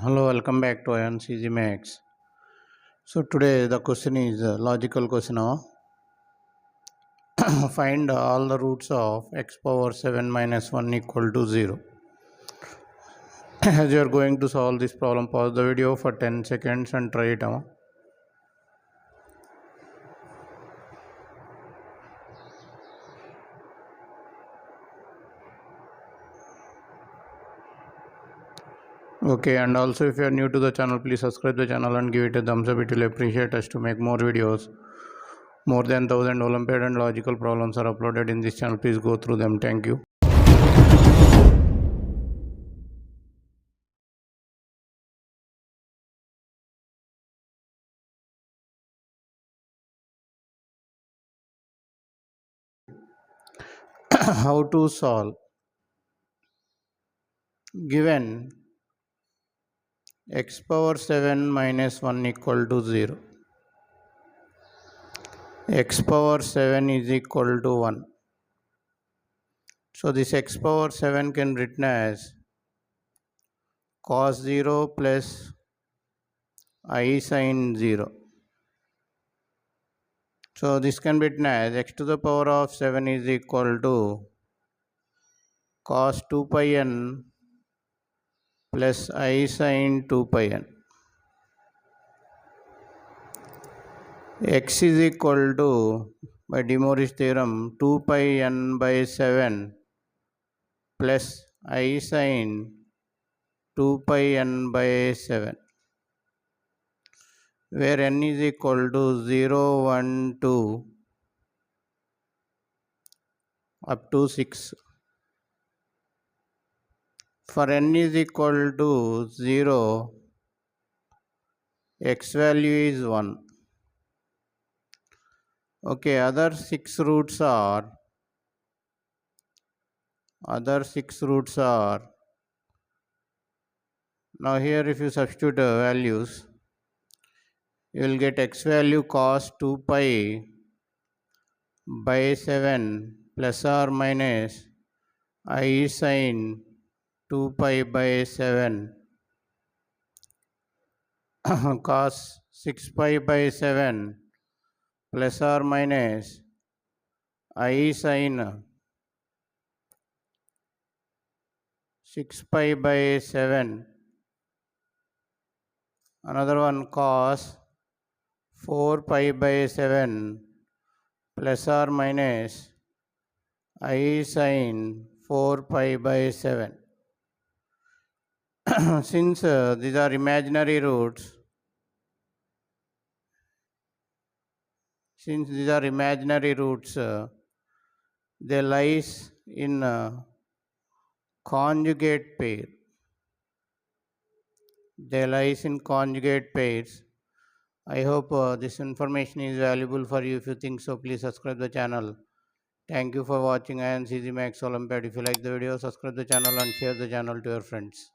Hello, welcome back to AyaansMath. So today the question is a logical question. Find all the roots of x power 7 minus 1 equal to 0. As you are going to solve this problem, pause the video for 10 seconds and try it. Okay, and also if you are new to the channel, please subscribe the channel and give it a thumbs up. It will appreciate us to make more videos. More than 1000 Olympiad and logical problems are uploaded in this channel. Please go through them. Thank you. How to solve? Given x power 7 minus 1 equal to 0. X power 7 is equal to 1. So this x power 7 can written as cos 0 plus I sin 0. So this can be written as x to the power of 7 is equal to cos 2 pi n plus I sin 2 pi n. X is equal to, by De Moivre's theorem, 2 pi n by 7 plus I sin 2 pi n by 7, where n is equal to 0, 1, 2 up to 6. For n is equal to 0, x value is 1. Okay, other 6 roots are, now here if you substitute values, you will get x value cos 2 pi by 7 plus or minus I sin 2 pi by 7 cos 6 pi by 7 plus or minus I sin 6 pi by 7. Another one cos 4 pi by 7 plus or minus I sin 4 pi by 7. Since these are imaginary roots, they lies in conjugate pair. I hope this information is valuable for you. If you think so, please subscribe the channel. Thank you for watching AyaansMath Olympiad. If you like the video, subscribe the channel and share the channel to your friends.